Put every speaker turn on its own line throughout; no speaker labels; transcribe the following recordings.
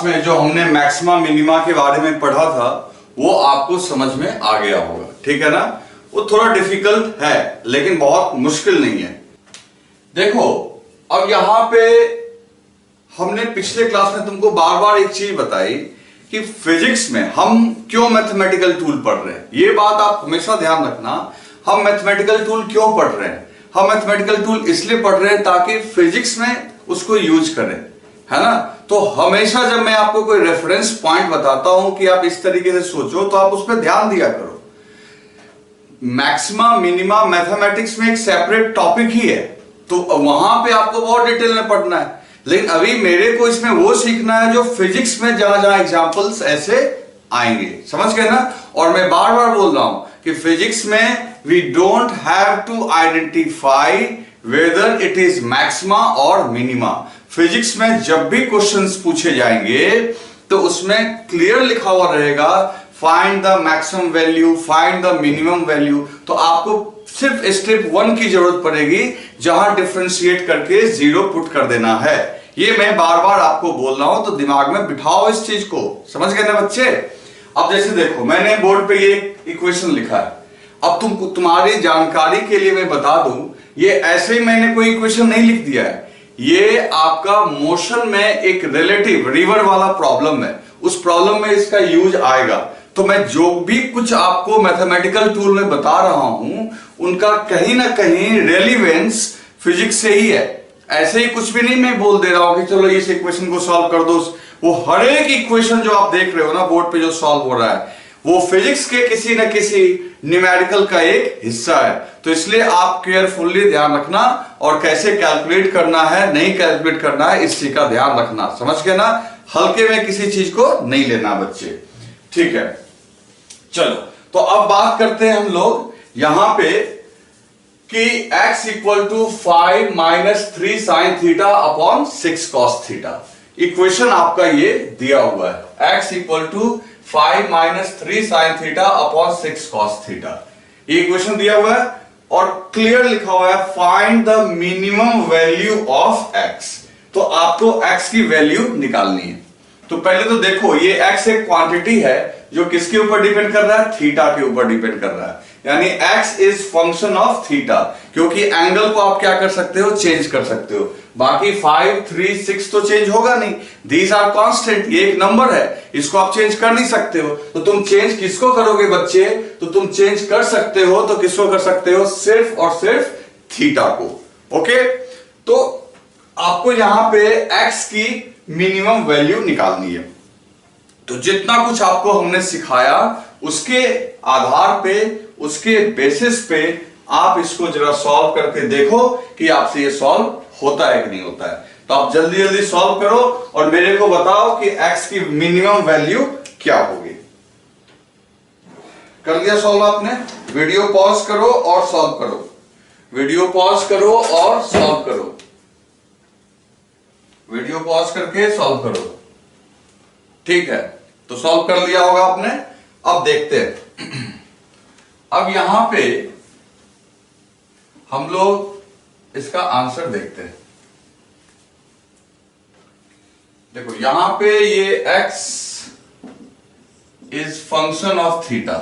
में जो हमने मैक्सिमा मिनिमा के बारे में पढ़ा था वो आपको समझ में आ गया होगा, ठीक है ना। वो थोड़ा डिफिकल्ट है लेकिन बहुत मुश्किल नहीं है। देखो अब यहां पे हमने पिछले क्लास में तुमको बार बार एक चीज बताई कि फिजिक्स में हम क्यों मैथमेटिकल टूल पढ़ रहे हैं। ये बात आप हमेशा ध्यान रखना, हम मैथमेटिकल टूल क्यों पढ़ रहे हैं। हम मैथमेटिकल टूल इसलिए पढ़ रहे हैं ताकि फिजिक्स में उसको यूज करें, है ना। तो हमेशा जब मैं आपको कोई रेफरेंस पॉइंट बताता हूं कि आप इस तरीके से सोचो तो आप उस पर ध्यान दिया करो। मैक्सिमा मिनिमा मैथमेटिक्स में एक सेपरेट टॉपिक ही है, तो वहां पे आपको बहुत डिटेल में पढ़ना है। लेकिन अभी मेरे को इसमें वो सीखना है जो फिजिक्स में जहां जहां एग्जांपल्स ऐसे आएंगे, समझ गए ना। और मैं बार बार बोल रहा हूं कि फिजिक्स में we don't have to identify whether it is maxima और मिनिमा। फिजिक्स में जब भी क्वेश्चंस पूछे जाएंगे तो उसमें क्लियर लिखा हुआ रहेगा find the maximum value, find the minimum value. तो आपको सिर्फ स्टेप 1 की जरूरत पड़ेगी जहां डिफरेंशिएट करके 0 पुट कर देना है। ये मैं बार बार आपको बोल रहा हूं तो दिमाग में बिठाओ इस चीज को, समझ गए ना बच्चे। अब जैसे देखो मैंने बोर्ड पे ये इक्वेशन लिखा है, अब तुम्हारी जानकारी के लिए मैं बता दूं ये ऐसे ही मैंने कोई इक्वेशन नहीं लिख दिया है। ये आपका मोशन में एक रिलेटिव रिवर वाला प्रॉब्लम है, उस प्रॉब्लम में इसका यूज आएगा। तो मैं जो भी कुछ आपको मैथमेटिकल टूल में बता रहा हूं उनका कहीं ना कहीं रेलिवेंस फिजिक्स से ही है। ऐसे ही कुछ भी नहीं मैं बोल दे रहा हूं कि चलो इस इक्वेशन को सॉल्व कर दो। वो हर एक इक्वेशन जो आप देख रहे हो ना बोर्ड पे जो सॉल्व हो रहा है वो फिजिक्स के किसी न किसी न्यूमेरिकल का एक हिस्सा है। तो इसलिए आप केयरफुली ध्यान रखना और कैसे कैलकुलेट करना है, नहीं कैलकुलेट करना है, इस चीज का ध्यान रखना, समझ गए ना। हल्के में किसी चीज को नहीं लेना बच्चे, ठीक है। चलो तो अब बात करते हैं हम लोग यहां पे कि x equal to 5 minus 3 sine theta upon 6 cos theta. Equation आपका ये दिया हुआ है x equal to 5 minus 3 sine theta upon 6 cos theta. ये इक्वेशन दिया हुआ है और क्लियर लिखा हुआ है find the minimum value of x। तो आपको x की वैल्यू निकालनी है। तो पहले तो देखो ये x एक क्वांटिटी है जो किसके ऊपर डिपेंड कर रहा है, थीटा के ऊपर डिपेंड कर रहा है। यानी x is function of theta, क्योंकि एंगल को आप क्या कर सकते हो, चेंज कर सकते हो। बाकी 5, 3, 6 तो चेंज होगा नहीं, दीज आर कांस्टेंट। ये एक नंबर है, इसको आप चेंज कर नहीं सकते हो। तो तुम चेंज किसको करोगे बच्चे, तो तुम चेंज कर सकते हो तो किसको कर सकते हो, सिर्फ और सिर्फ थीटा को। ओके, तो आपको यहां पे x की मिनिमम वैल्यू निकालनी है। तो जितना कुछ आपको हमने सिखाया उसके आधार पे, उसके बेसिस पे आप इसको जरा सॉल्व करके देखो कि आपसे ये सॉल्व होता है कि नहीं होता है। तो आप जल्दी जल्दी सॉल्व करो और मेरे को बताओ कि x की मिनिमम वैल्यू क्या होगी। कर दिया सॉल्व आपने? वीडियो पॉज करो और सॉल्व करो, वीडियो पॉज करो और सॉल्व करो, वीडियो पॉज करके सॉल्व करो, ठीक है। तो सॉल्व कर लिया होगा आपने। अब देखते हैं, अब यहां पे हम लोग इसका आंसर देखते हैं। देखो यहां पे ये x is function of theta.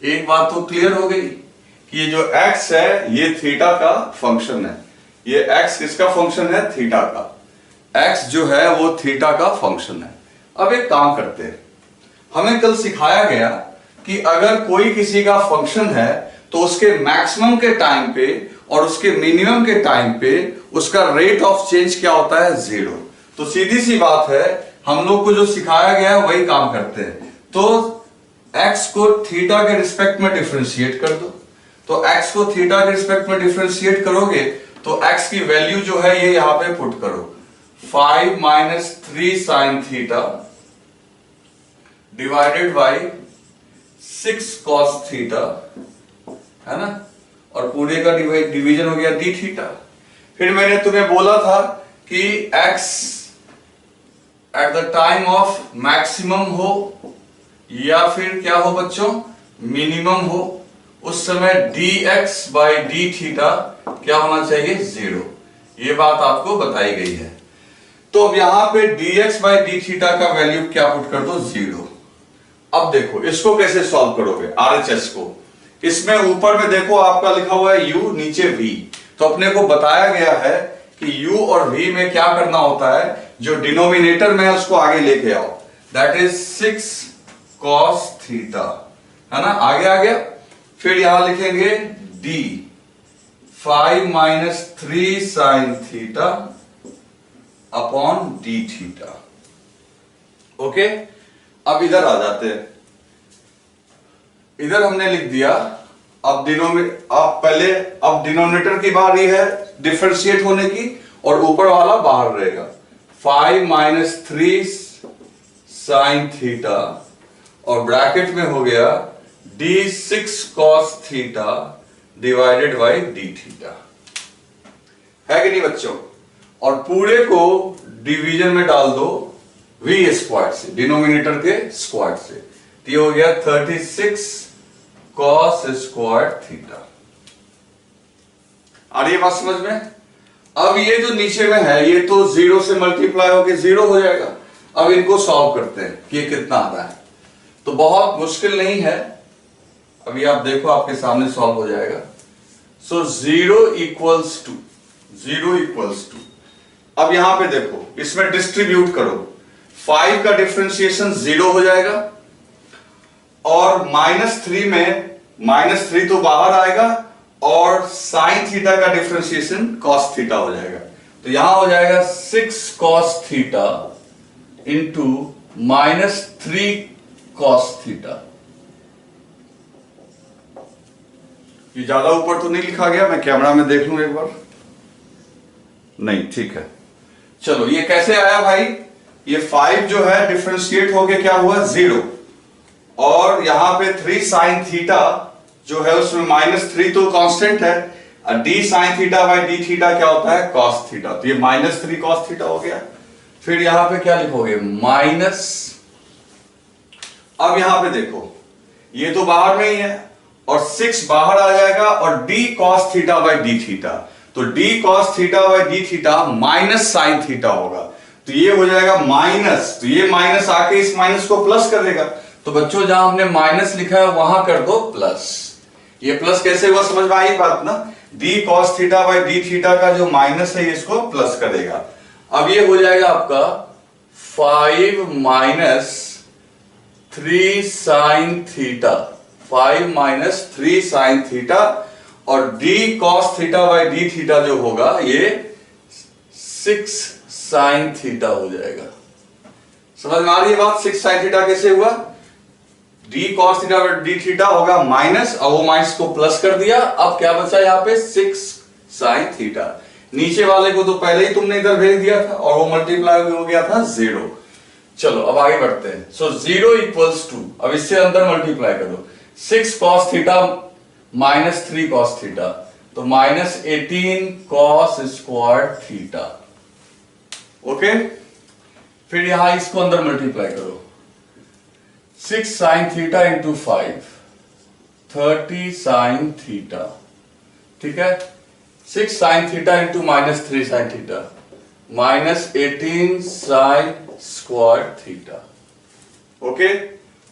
एक बात तो क्लियर हो गई कि ये जो x है ये थीटा का फंक्शन है। ये x किसका फंक्शन है, थीटा का। x जो है वो थीटा का फंक्शन है। अब एक काम करते हैं, हमें कल सिखाया गया कि अगर कोई किसी का फंक्शन है तो उसके मैक्सिमम के टाइम पे और उसके मिनिमम के टाइम पे उसका रेट ऑफ चेंज क्या होता है, 0। तो सीधी सी बात है, हम लोग को जो सिखाया गया है वही काम करते हैं। तो x को थीटा के रिस्पेक्ट में डिफरेंशिएट कर दो। तो x को थीटा के रिस्पेक्ट में डिफरेंशिएट करोगे तो x की वैल्यू जो है ये यहां पे पुट करो, 5 minus 3 sine theta divided by 6 cos theta, है ना। और पूरे का डिवीजन हो गया डी थीटा। फिर मैंने तुम्हें बोला था कि x at the time of maximum हो या फिर क्या हो बच्चों, मिनिमम हो, उस समय dx बाई डी थीटा क्या होना चाहिए, 0। ये बात आपको बताई गई है। तो अब यहां पे dx बाई डी थीटा का वैल्यू क्या पुट कर दो, 0। अब देखो इसको कैसे सॉल्व करोगे, आरएचएस को। इसमें ऊपर में देखो आपका लिखा हुआ है u, नीचे v। तो अपने को बताया गया है कि u और v में क्या करना होता है, जो डिनोमिनेटर में है उसको आगे लेके आओ, दैट इज 6 cos थीटा, है ना, आगे आ गया। फिर यहां लिखेंगे d 5 minus 3 sine theta upon D theta. Okay, अब इधर आ जाते हैं। इधर हमने लिख दिया। अब डिनोमिनेटर की बारी है डिफरेंशिएट होने की, और ऊपर वाला बाहर रहेगा। 5 माइनस 3 साइन थीटा और ब्रैकेट में हो गया d6 cos theta divided by D theta, है कि नहीं बच्चों। और पूरे को डिवीजन में डाल दो v स्क्वायर से, डिनोमिनेटर के स्क्वायर से। तो ये हो गया 36 cos स्क्वायर थीटा। आ रही है बात समझ में। अब ये जो नीचे में है ये तो 0 से मल्टीप्लाई होके 0 हो जाएगा। अब इनको सॉल्व करते हैं कि ये कितना आता है। तो बहुत मुश्किल नहीं है, अभी आप देखो आपके सामने सॉल्व हो जाएगा। सो 0 इक्वल्स टू अब यहां पे देखो, इसमें डिस्ट्रीब्यूट करो। 5 का डिफरेंशिएशन 0 हो जाएगा, और -3 में -3 तो बाहर आएगा, और साइन थीटा का डिफरेंशिएशन cos थीटा हो जाएगा। तो यहां हो जाएगा 6 cos theta into -3 cos theta. ये ज्यादा ऊपर तो नहीं लिखा गया, मैं कैमरा में देख लूं एक बार। नहीं, ठीक है। चलो ये कैसे आया भाई, ये 5 जो है डिफरेंशिएट होके क्या हुआ 0, और यहां पे 3 साइन थीटा जो है उसमें -3 तो कांस्टेंट है, D sine theta by D theta क्या होता है cos थीटा। तो ये -3 cos थीटा हो गया। फिर यहां पे क्या लिखोगे, माइनस, अब यहां पे देखो ये तो बाहर में ही है, और 6 बाहर आ जाएगा, और d cos theta by D theta. तो d cos theta by D theta minus sine theta होगा। तो ये हो जाएगा माइनस, तो ये माइनस आके इस माइनस को प्लस कर देगा। तो बच्चों जहां हमने माइनस लिखा है वहां कर दो प्लस। ये प्लस कैसे हुआ समझ में आई बात ना। d cos theta by D theta का जो माइनस है इसको प्लस कर देगा। अब ये हो जाएगा आपका 5 minus 3 sine theta, 5 minus 3 sine theta, और d cos theta by D theta जो होगा ये 6 साइन थीटा हो जाएगा। समझ में आ रही है बात, 6 साइन थीटा कैसे हुआ। d cos theta by D theta होगा माइनस, और वो माइनस को प्लस कर दिया। अब क्या बचा यहाँ पे 6 साइन थीटा। नीचे वाले को तो पहले ही तुमने इधर भेज दिया था, और वो मल्टीप्लाई हो गया था 0। चलो अब आगे बढ़ते हैं। सो 0 इक्वल्स टू, अब इससे अंदर मल्टीप्लाई करो, 6 cos theta minus 3 cos theta, तो -18 cos स्क्वायर थीटा। ओके, फिर यहां इसको अंदर मल्टीप्लाई करो, 6 sine theta into 5, 30 sine theta. ठीक है, 6 sine theta into -3 sine theta, -18 sine square theta. Okay,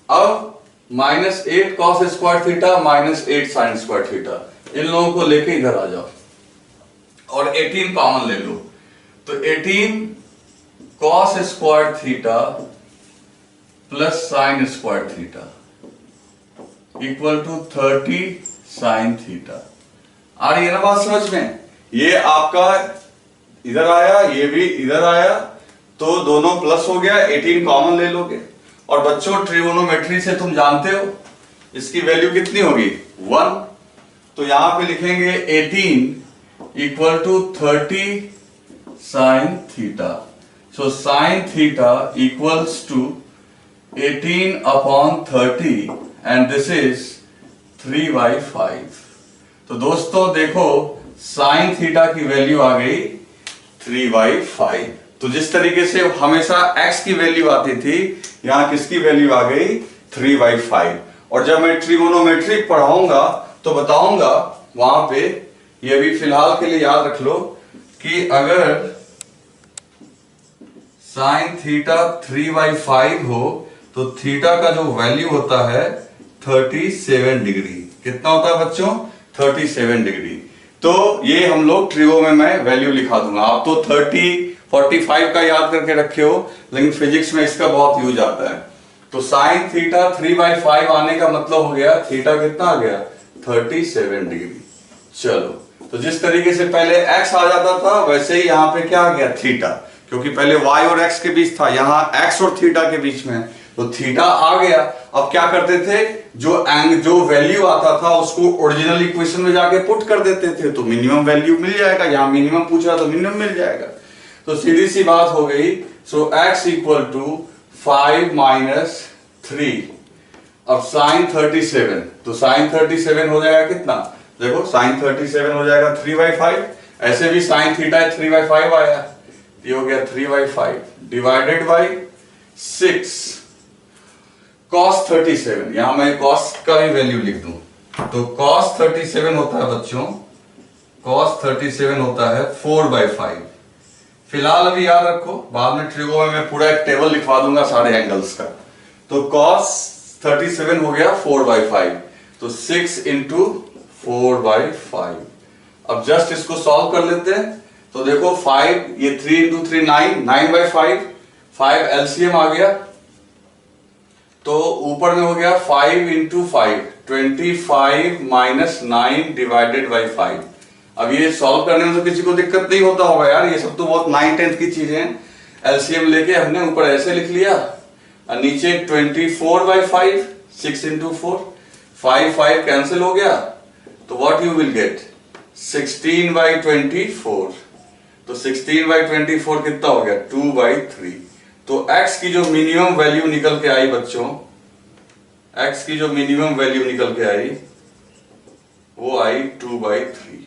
अब -8 cos square theta -8 sine square theta, इन लोगों को लेके इधर आ जाओ, और 18 कॉमन ले लो। तो 18 cos square theta plus sine square theta equal to 30 sine theta. आ रही है ना बात समझ में। ये आपका इधर आया, ये भी इधर आया, तो दोनों प्लस हो गया, 18 कॉमन ले लोगे। और बच्चों ट्रिगोनोमेट्री से तुम जानते हो इसकी वैल्यू कितनी होगी 1। तो यहां पे लिखेंगे 18 equal to 30 sine theta. So sine theta equals to 18 upon 30, and this is 3/5। तो दोस्तों देखो साइन थीटा की वैल्यू आ गई 3/5। तो जिस तरीके से हमेशा x की वैल्यू आती थी, यहां किसकी वैल्यू आ गई 3/5। और जब मैं ट्रिगोनोमेट्री पढ़ाऊंगा तो बताऊंगा वहां पे। ये भी फिलहाल के लिए याद रख लो कि अगर साइन थीटा 3/5 हो तो थीटा का जो वैल्यू होता है 37 डिग्री। कितना होता है बच्चों? 37 डिग्री। तो ये हम लोग ट्रिगो में मैं वैल्यू लिखा दूंगा। आप तो 30-45 का याद करके रखे हो, लेकिन फिजिक्स में इसका बहुत यूज आता है। तो साइन थीटा 3/5 आने का मतलब हो गया थीटा कितना आ गया? 37 डिग्री। चलो, तो जिस तरीके से पहले x आ जाता था वैसे ही यहाँ पे क्या आ गया? थीटा, क्योंकि पहले y और x के बीच था, यहाँ x और थीटा के बीच में है, तो थीटा आ गया। अब क्या करते थे? जो वैल्यू आता था उसको ओरिजिनल इक्वेशन में जाके पुट कर देते थे, तो मिनिमम वैल्यू मिल जाएगा। यहाँ मिनिमम पूछा तो मिनिमम मिल जाएगा। तो सीधी सी बात हो गई। सो x इक्वल टू 5 माइनस 3। अब साइन 37, तो साइन 37 हो जाएगा कितना? देखो साइन 37 हो जाएगा 3/5। ऐसे भी साइन थीटा 3/5 आया, ये हो गया 3/5 डिवाइडेड बाई 6 cos 37। यहां मैं cos का भी वैल्यू लिख दूं, तो cos 37 होता है बच्चों, cos 37 होता है 4/5। फिलहाल अभी याद रखो, बाद में ट्रिगो में मैं पूरा एक टेबल लिखवा दूंगा सारे एंगल्स का। तो cos 37 हो गया 4/5, तो 6 इंटू 4/5। अब जस्ट इसको सॉल्व कर लेते हैं। तो देखो 5, ये 3 इंटू 3 9/5, 5 एलसीएम आ गया, तो ऊपर में हो गया 5 इंटू 5 25 माइनस 9 डिवाइडेड बाई 5। अब ये सॉल्व करने में तो किसी को दिक्कत नहीं होता होगा यार, ये सब तो बहुत 9/10 की चीजें हैं। एलसीएम लेके हमने ऊपर ऐसे लिख लिया और नीचे 24/5, 6 इंटू 4, 5 कैंसिल हो गया, तो व्हाट यू विल गेट? 16/24। तो 16/24 कितना हो गया? 2/3। तो x की जो मिनिमम वैल्यू निकल के आई बच्चों, x की जो मिनिमम वैल्यू निकल के आई वो आई 2/3।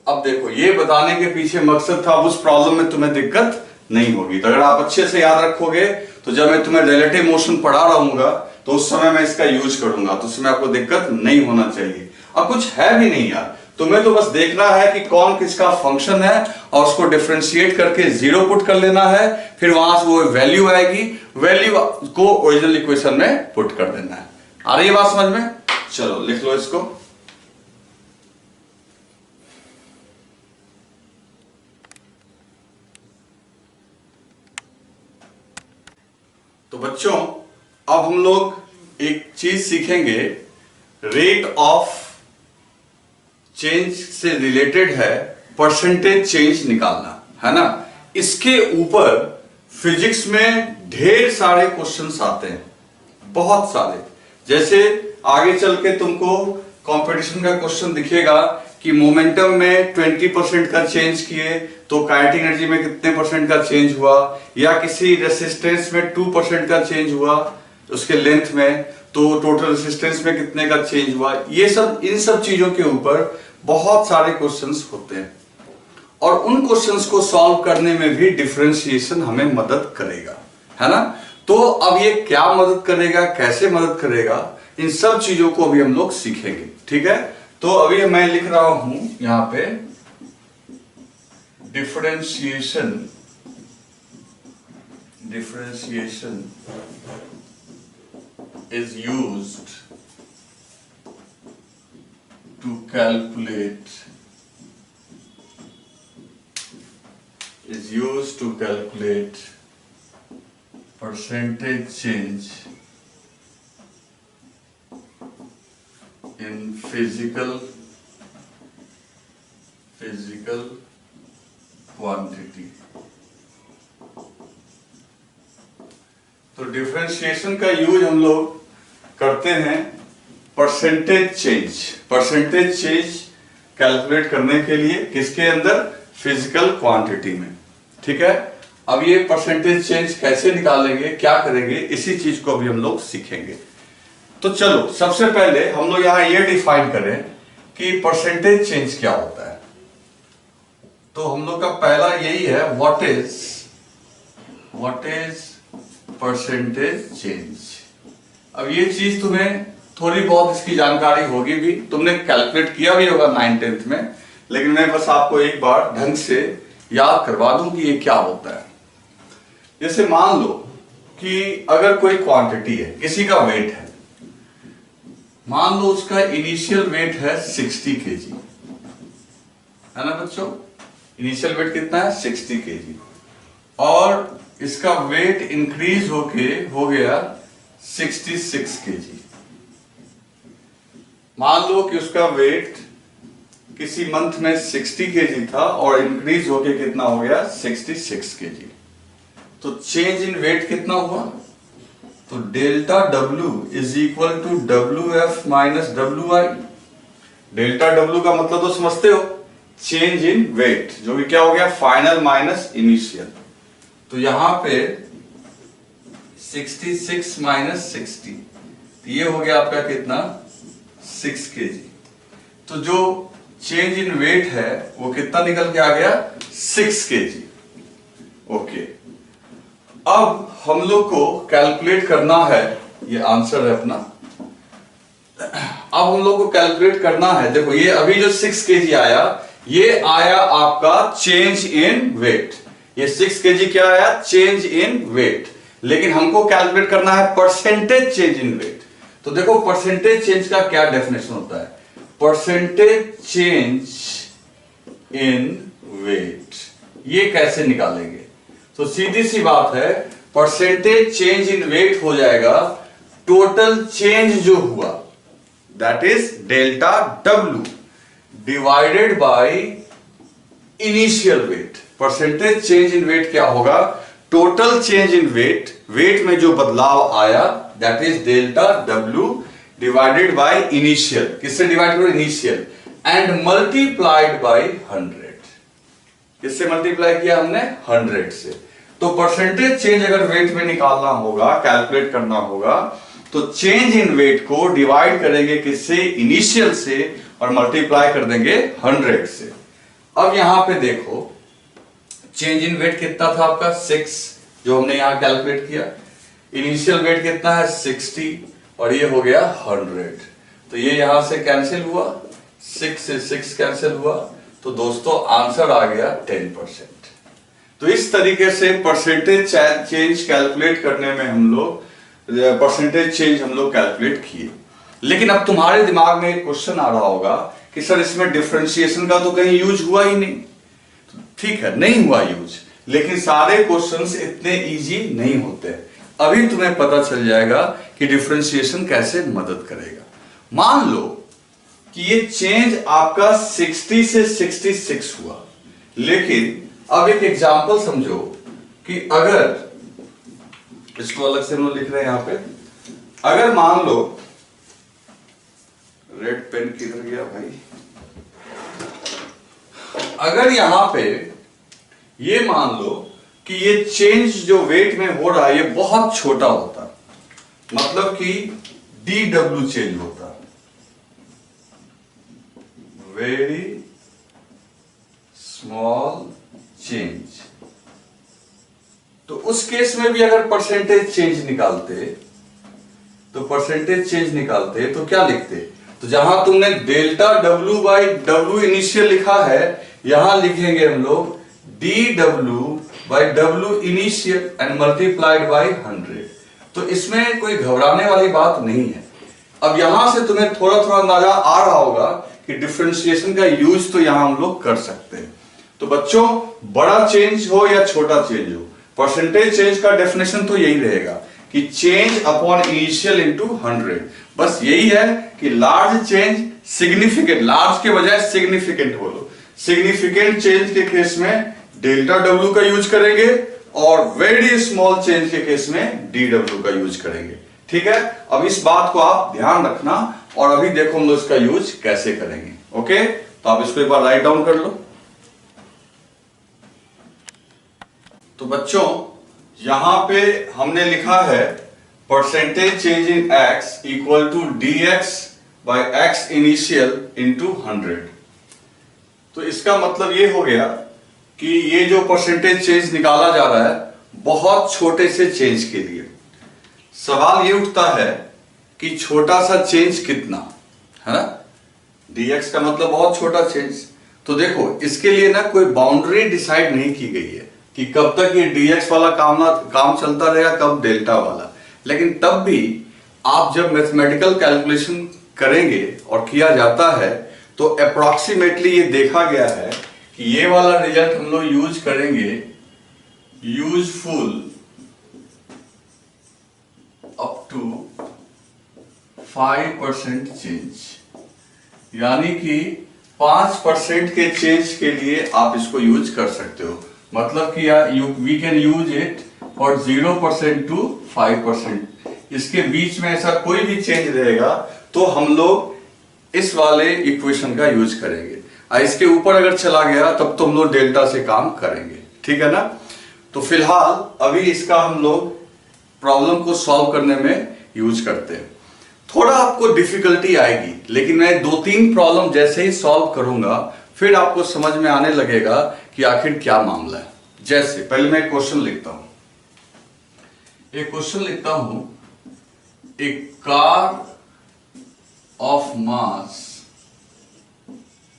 अब देखो ये बताने के पीछे मकसद था, उस प्रॉब्लम में तुम्हें दिक्कत नहीं होगी। तो अगर आप अच्छे से याद रखोगे तो जब मैं तुम्हें रिलेटिव मोशन पढ़ा रहूंगा तो उस समय मैं इसका यूज करूंगा, तो उसमें आपको दिक्कत नहीं होना चाहिए। अब कुछ है भी नहीं यार, तुम्हें तो बस देखना है कि कौन किसका फंक्शन है और उसको डिफरेंशिएट करके जीरो पुट कर लेना है, फिर वहां से वो वैल्यू आएगी, वैल्यू को ओरिजिनल इक्वेशन में पुट कर देना है। आ रही है बात समझ में? चलो लिख लो इसको। तो बच्चों अब हम लोग एक चीज सीखेंगे, रेट ऑफ चेंज से रिलेटेड है परसेंटेज चेंज निकालना, है ना। इसके ऊपर फिजिक्स में ढेर सारे क्वेश्चंस आते हैं, बहुत सारे। जैसे आगे चल के तुमको कंपटीशन का क्वेश्चन दिखेगा कि मोमेंटम में 20% का चेंज किए तो काइनेटिक एनर्जी में कितने परसेंट का चेंज हुआ, या किसी रेसिस्टेंस में 2% का चेंज हुआ उसके लेंथ में, तो टोटल रेसिस्टेंस में कितने का चेंज हुआ। ये सब, इन सब चीजों के ऊपर बहुत सारे क्वेश्चंस होते हैं और उन क्वेश्चंस को सॉल्व करने में भी डिफरेंशिएशन हमें मदद करेगा, है ना। तो अब ये क्या मदद करेगा, कैसे मदद करेगा, इन सब चीजों को अभी हम लोग सीखेंगे, ठीक है। तो अभी मैं लिख रहा हूं यहां पे differentiation is used to calculate percentage change in physical quantity। तो डिफरेंशिएशन का यूज हम लोग करते हैं परसेंटेज चेंज कैलकुलेट करने के लिए, किसके अंदर? फिजिकल क्वांटिटी में, ठीक है। अब ये परसेंटेज चेंज कैसे निकालेंगे, क्या करेंगे, इसी चीज को अभी हम लोग सीखेंगे। तो चलो सबसे पहले हम लोग यहां ये डिफाइन करें कि परसेंटेज चेंज क्या होता है। तो हम लोग का पहला यही है, व्हाट इज परसेंटेज चेंज। अब ये चीज तुम्हें थोड़ी बहुत इसकी जानकारी होगी भी, तुमने कैलकुलेट किया भी होगा 9th-10th में, लेकिन मैं बस आपको एक बार ढंग से याद करवा दूं कि ये क्या होता है। जैसे मान लो कि अगर कोई क्वांटिटी है, किसी का वेट है, मान लो उसका इनिशियल वेट है 60 kg, है ना बच्चों? इनिशियल वेट कितना है? 60 kg, और इसका वेट इंक्रीज होके हो गया 66 kg। मान लो कि उसका वेट किसी मंथ में 60 kg था और इंक्रीज होके कितना हो गया? 66 kg। तो चेंज इन वेट कितना हुआ? तो delta W is equal to WF minus WI। Delta W का मतलब तो समझते हो, चेंज इन वेट, जो कि क्या हो गया? Final minus initial. तो यहां पे 66 माइनस 60, तो ये हो गया आपका कितना? 6 kg। तो जो चेंज इन वेट है वो कितना निकल के आ गया? 6 kg। ओके, अब हम लोग को कैलकुलेट करना है, ये आंसर है अपना। अब हम लोग को कैलकुलेट करना है, देखो ये अभी जो 6 kg आया, ये आया आपका चेंज इन वेट। ये 6 kg क्या आया? Change in weight. लेकिन हमको कैलकुलेट करना है परसेंटेज चेंज इन वेट। तो देखो परसेंटेज चेंज का क्या डेफिनेशन होता है? परसेंटेज चेंज इन वेट, ये कैसे निकालेंगे? तो सीधी सी बात है, परसेंटेज चेंज इन वेट हो जाएगा टोटल चेंज जो हुआ, that is delta W divided by initial weight. Percentage change in weight क्या होगा? Total change in weight, weight में जो बदलाव आया, that is delta W divided by initial. किससे डिवाइड करो? Initial, and multiplied by 100। किससे मल्टीप्लाई किया हमने? 100 से। तो परसेंटेज चेंज अगर वेट में निकालना होगा, कैलकुलेट करना होगा, तो चेंज इन वेट को डिवाइड करेंगे किससे? इनिशियल से, और मल्टीप्लाई कर देंगे 100 से। अब यहां पे देखो चेंज इन वेट कितना था आपका? 6, जो हमने यहां कैलकुलेट किया। इनिशियल वेट कितना है? 60, और ये हो गया 100। तो ये यहां से कैंसिल हुआ, 6 से 6 कैंसिल हुआ, तो दोस्तों आंसर आ गया 10%। तो इस तरीके से परसेंटेज चेंज कैलकुलेट करने में हम लोग परसेंटेज चेंज हम लोग कैलकुलेट किए। लेकिन अब तुम्हारे दिमाग में एक क्वेश्चन आ रहा होगा कि सर इसमें डिफरेंशिएशन का तो कहीं यूज हुआ ही नहीं। ठीक है, नहीं हुआ यूज, लेकिन सारे क्वेश्चंस इतने इजी नहीं होते। अभी तुम्हें पता चल जाएगा कि डिफरेंशिएशन कैसे मदद करेगा। मान लो कि ये चेंज आपका 60 से 66 हुआ, लेकिन अब एक एग्जांपल समझो कि अगर, इसको अलग से हम लोग लिख रहे हैं यहां पे, अगर मान लो, रेड पेन किधर गया भाई, अगर यहां पे ये मान लो कि ये चेंज जो वेट में हो रहा है ये बहुत छोटा होता, मतलब कि DW चेंज होता, वेरी स्मॉल चेंज, तो उस केस में भी अगर परसेंटेज चेंज निकालते, तो क्या लिखते? तो जहां तुमने delta W by W initial लिखा है, यहां लिखेंगे हम लोग DW by W initial and multiplied by 100। तो इसमें कोई घबराने वाली बात नहीं है। अब यहां से तुम्हें थोड़ा थोड़ा अंदाजा आ रहा होगा कि डिफरेंशिएशन का यूज तो यहां हम लोग कर सकते हैं। तो बच्चों, बड़ा चेंज हो या छोटा चेंज हो, परसेंटेज चेंज का डेफिनेशन तो यही रहेगा कि चेंज अपॉन इनिशियल इनटू 100। बस यही है कि लार्ज चेंज सिग्निफिकेंट, लार्ज के बजाय सिग्निफिकेंट बोलो, सिग्निफिकेंट चेंज के केस में डेल्टा W का यूज करेंगे, और वेरी स्मॉल चेंज के केस में DW का यूज करेंगे। ठीक है, अब इस बात को आप ध्यान रखना, और अभी देखो हम लोग इसका यूज कैसे करेंगे। ओके, तो आप इसको एक बार राइट डाउन कर लो। तो बच्चों, यहां पे हमने लिखा है percentage change in x equal to dx by x initial into 100। तो इसका मतलब ये हो गया कि ये जो परसेंटेज चेंज निकाला जा रहा है बहुत छोटे से चेंज के लिए। सवाल ये उठता है कि छोटा सा चेंज कितना है ना? dx का मतलब बहुत छोटा चेंज, तो देखो इसके लिए ना कोई बाउंड्री डिसाइड नहीं की गई है कि कब तक ये dx वाला काम चलता रहेगा, कब डेल्टा वाला। लेकिन तब भी आप जब मैथमेटिकल कैलकुलेशन करेंगे और किया जाता है तो अप्रोक्सीमेटली ये देखा गया है कि ये वाला रिजल्ट हम लोग यूज करेंगे यूजफुल अप टू 5% चेंज, यानी कि 5% के चेंज के लिए आप इसको यूज कर सकते हो। मतलब कि we can use it for 0% to 5%। इसके बीच में ऐसा कोई भी चेंज रहेगा तो हम लोग इस वाले इक्वेशन का यूज करेंगे। इसके ऊपर अगर चला गया तब तो हम लोग डेल्टा से काम करेंगे, ठीक है ना। तो फिलहाल अभी इसका हम लोग प्रॉब्लम को सॉल्व करने में यूज करते हैं। थोड़ा आपको डिफिकल्टी आएगी, लेकिन मैं 2-3 प्रॉब्लम जैसे ही सॉल्व करूंगा फिर आपको समझ में आने लगेगा कि आखिर क्या मामला है। जैसे पहले मैं एक क्वेश्चन लिखता हूं, एक car of mass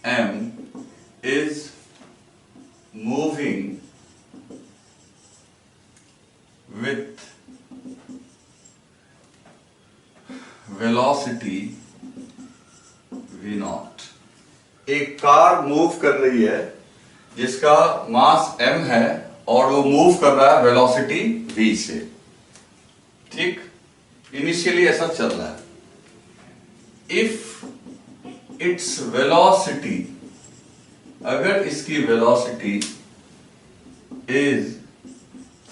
m is moving with velocity v naught। एक कार मूव कर रही है जिसका मास m है और वो मूव कर रहा है वेलोसिटी v से, ठीक। इनिशियली ऐसा चल रहा है। इफ इट्स वेलोसिटी, अगर इसकी वेलोसिटी इज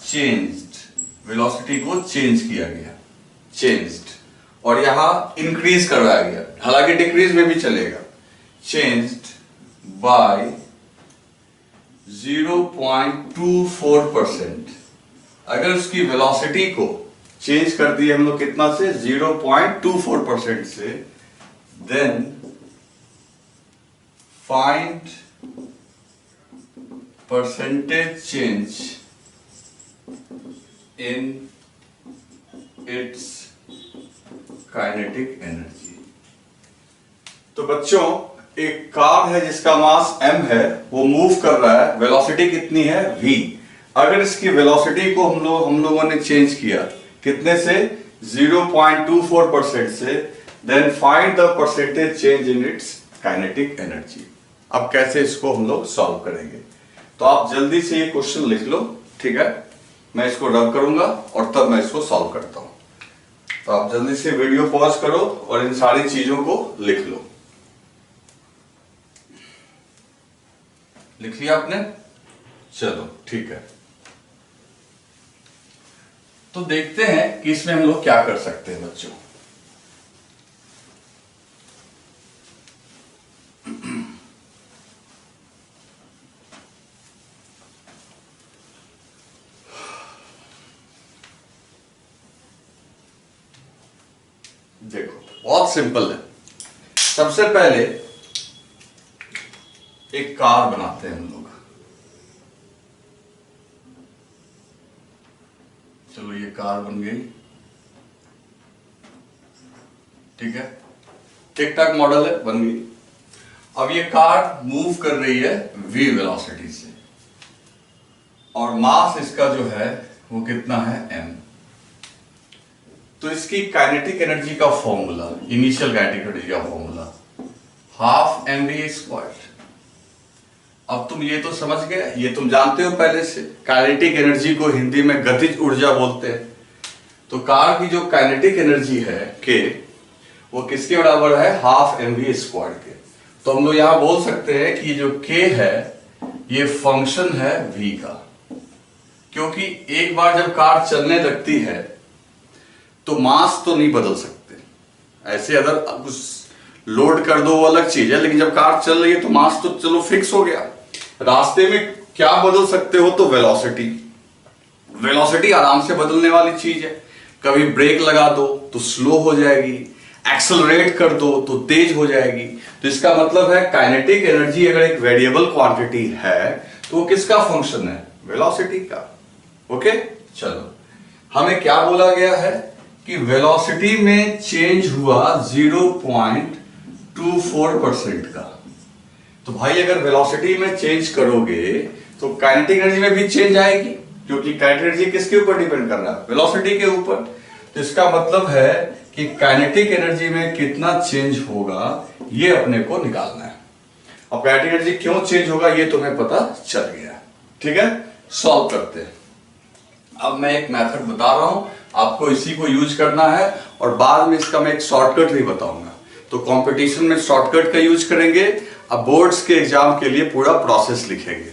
चेंज्ड, वेलोसिटी को चेंज किया गया, चेंज्ड, और यहां इंक्रीज करवाया गया, हालांकि डिक्रीज में भी चलेगा, चेंज्ड बाय 0.24%। अगर उसकी वेलोसिटी को चेंज कर दिए हम लोग कितना से, 0.24% से, then find percentage change in its kinetic energy. तो बच्चों एक कार है जिसका मास m है, वो मूव कर रहा है, वेलोसिटी कितनी है v। अगर इसकी वेलोसिटी को हम लोगों ने चेंज किया कितने से, 0.24% से, then find the percentage change in its kinetic energy. अब कैसे इसको हम लोग सॉल्व करेंगे, तो आप जल्दी से ये क्वेश्चन लिख लो, ठीक है। मैं इसको रब करूंगा और तब मैं इसको सॉल्व करता हूं। तो आप जल्दी से वीडियो पॉज करो और इन सारी चीजों को लिख लो। लिख लिया आपने? चलो ठीक है। तो देखते हैं कि इसमें हम लोग क्या कर सकते हैं बच्चों। देखो बहुत सिंपल है। सबसे पहले एक कार बनाते हैं हम लोग। चलो ये कार बन गई, ठीक है, ठीक ठाक मॉडल है, बन गई। अब ये कार मूव कर रही है v वेलोसिटी से और मास इसका जो है वो कितना है m। तो इसकी काइनेटिक एनर्जी का फॉर्मूला, इनिशियल काइनेटिक एनर्जी का फॉर्मूला 12 mv²। अब तुम ये तो समझ गए, ये तुम जानते हो पहले से, काइनेटिक एनर्जी को हिंदी में गतिज ऊर्जा बोलते हैं। तो कार की जो काइनेटिक एनर्जी है के, वो किसके बराबर है, 12 mv² के। तो हम लोग यहां बोल सकते हैं कि जो k है ये फंक्शन है v का, क्योंकि एक बार जब कार चलने लगती है तो मास तो नहीं बदल सकते। ऐसे अगर कुछ लोड कर दो वो अलग चीज है, लेकिन जब कार चल रही है तो मास तो चलो फिक्स हो गया। रास्ते में क्या बदल सकते हो, तो वेलोसिटी। वेलोसिटी आराम से बदलने वाली चीज है। कभी ब्रेक लगा दो तो स्लो हो जाएगी, एक्सेलरेट कर दो तो तेज हो जाएगी। तो इसका मतलब है काइनेटिक एनर्जी अगर एक वेरिएबल क्वांटिटी है तो वो किसका फंक्शन है, वेलोसिटी का। ओके, चलो हमें क्या बोला गया है कि वेलोसिटी में चेंज हुआ 0.24% का। तो भाई अगर वेलोसिटी में चेंज करोगे तो काइनेटिक एनर्जी में भी चेंज आएगी, क्योंकि काइनेटिक एनर्जी किसके ऊपर डिपेंड कर रहा है? वेलोसिटी के ऊपर। तो इसका मतलब है कि काइनेटिक एनर्जी में कितना चेंज होगा ये अपने को निकालना है। अब काइनेटिक एनर्जी क्यों चेंज होगा ये तुम्हें पता चल गया, ठीक है। सॉल्व करते हैं। अब मैं एक मेथड बता रहा हूं, आपको इसी को यूज करना है और बाद में इसका मैं एक शॉर्टकट भी बताऊंगा। तो कंपटीशन में शॉर्टकट का यूज करेंगे, अब बोर्ड्स के एग्जाम के लिए पूरा प्रोसेस लिखेंगे।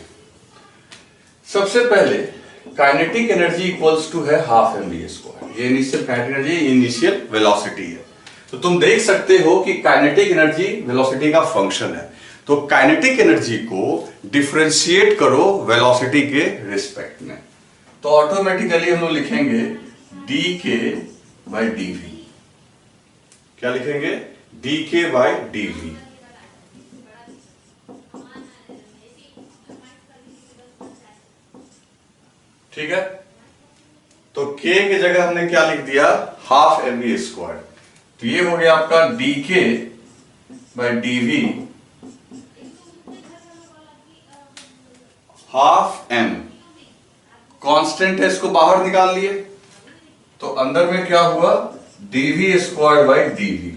सबसे पहले काइनेटिक एनर्जी इक्वल्स टू है हाफ mv स्क्वायर। ये initial kinetic energy, initial velocity है। तो तुम देख सकते हो कि काइनेटिक एनर्जी वेलोसिटी का फंक्शन है। तो काइनेटिक एनर्जी को डिफरेंशिएट करो वेलोसिटी के रिस्पेक्ट में, तो ऑटोमेटिकली हम लोग लिखेंगे dk बाई dv। क्या लिखेंगे? dk by dv। ठीक है, तो k की जगह हमने क्या लिख दिया? Half mv square. तो ये हो गया आपका dk by dv half m। Constant है, इसको बाहर निकाल लिए तो अंदर में क्या हुआ? dv square by dv।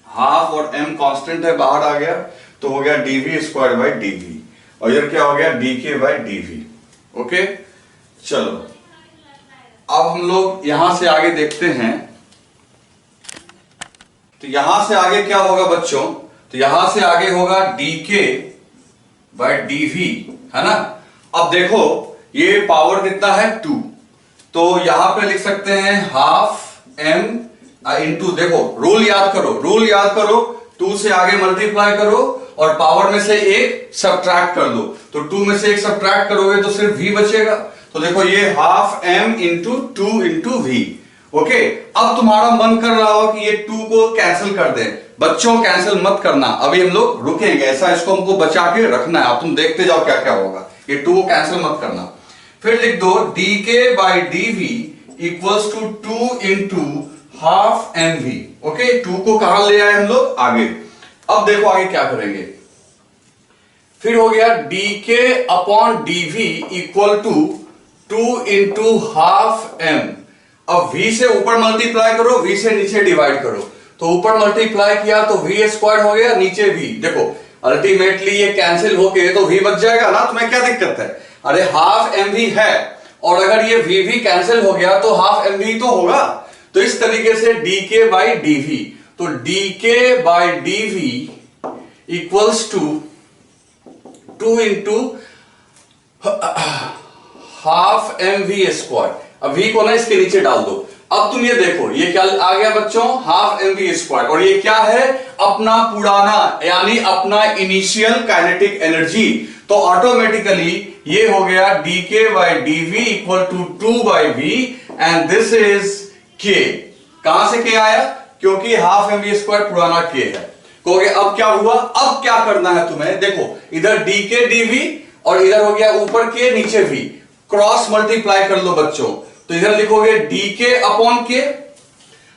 Half और m कांस्टेंट है, बाहर आ गया तो हो गया dv स्क्वायर बाई dv, और इधर क्या हो गया? dk by dv। ओके, चलो अब हम लोग यहां से आगे देखते हैं। तो यहां से आगे क्या होगा बच्चों? तो यहां से आगे होगा dk बाई dv, है ना। अब देखो ये पावर कितना है? 2। तो यहां पे लिख सकते हैं हाफ m इंटू, देखो रूल याद करो, रूल याद करो, 2 से आगे मल्टीप्लाई करो और पावर में से एक सब्ट्रैक्ट कर दो। तो 2 में से एक सब्ट्रैक्ट करोगे तो सिर्फ v बचेगा। तो देखो ये half m into 2 into v। Okay, अब तुम्हारा मन कर रहा हो कि ये 2 को कैंसिल कर दें। बच्चों कैंसिल मत करना, अभी हम लोग रुकेंगे, ऐसा इसको हमको बचा के रखना है। अब तुम देखते जाओ क्या क्या होगा। ये 2 को कैंसिल मत करना। फिर लिख दो dk by dv equals to 2 into half mv। Okay, 2 को कहां ले आए हम लोग? आगे। अब देखो आगे क्या करेंगे। फिर हो गया dk upon dv equal to 2 into half m। अब v से ऊपर मल्टीप्लाई करो, v से नीचे डिवाइड करो। तो ऊपर मल्टीप्लाई किया तो v स्क्वायर हो गया, नीचे v। देखो अल्टीमेटली ये कैंसिल होके तो v बच जाएगा ना। तुम्हें क्या दिक्कत है? अरे हाफ mv है और अगर ये v भी कैंसिल हो गया तो हाफ mv तो होगा। तो इस तरीके से dk बाई dv, तो dk by dv equals to 2 into half mv square. अब v को ना इसके नीचे डाल दो। अब तुम ये देखो ये क्या आ गया बच्चों? Half mv square. और ये क्या है? अपना पुराना यानी अपना इनिशियल काइनेटिक एनर्जी। तो ऑटोमेटिकली ये हो गया dk by dv equal to 2 by v and this is k। कहां से k आया? क्योंकि हाफ mv स्क्वायर पुराना k है। कहोगे अब क्या हुआ? अब क्या करना है तुम्हें? देखो इधर dk dv और इधर हो गया ऊपर k नीचे v, क्रॉस मल्टीप्लाई कर लो बच्चों। तो इधर लिखोगे dk अपॉन k,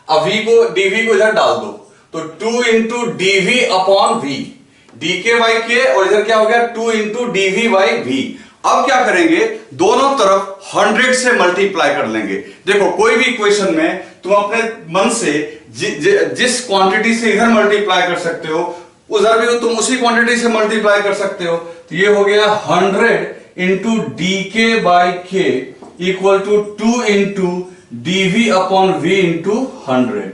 अब v को dv को इधर डाल दो तो 2 into dv upon v, dk by k, और इधर क्या हो गया? 2 इंटू dv बाई v। अब क्या करेंगे? दोनों तरफ 100 से मल्टीप्लाई कर लेंगे। देखो कोई भी इक्वेशन में तुम अपने मन से जिस क्वांटिटी से इधर मल्टीप्लाई कर सकते हो उधर भी तुम उसी क्वांटिटी से मल्टीप्लाई कर सकते हो। तो ये हो गया 100 into dk by k equal to 2 into dv upon v into 100।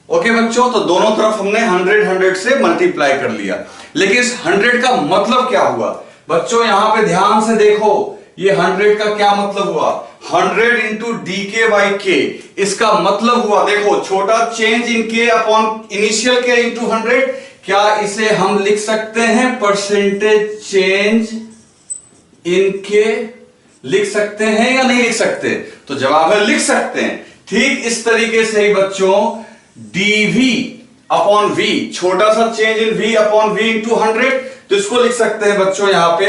Okay बच्चों, तो दोनों तरफ हमने 100 से मल्टीप्लाई कर लिया। लेकिन इस 100 का मतलब क्या हुआ बच्चों? यहां पे ध्यान से देखो, ये 100 का क्या मतलब हुआ? 100 इंटू dk बाई k, इसका मतलब हुआ देखो छोटा change in k upon initial k into 100। क्या इसे हम लिख सकते हैं परसेंटेज चेंज इन k? लिख सकते हैं या नहीं लिख सकते? तो जवाब है लिख सकते हैं। ठीक इस तरीके से ही बच्चों dv अपॉन v, छोटा सा change in v upon v into 100, तो इसको लिख सकते हैं बच्चों यहां पे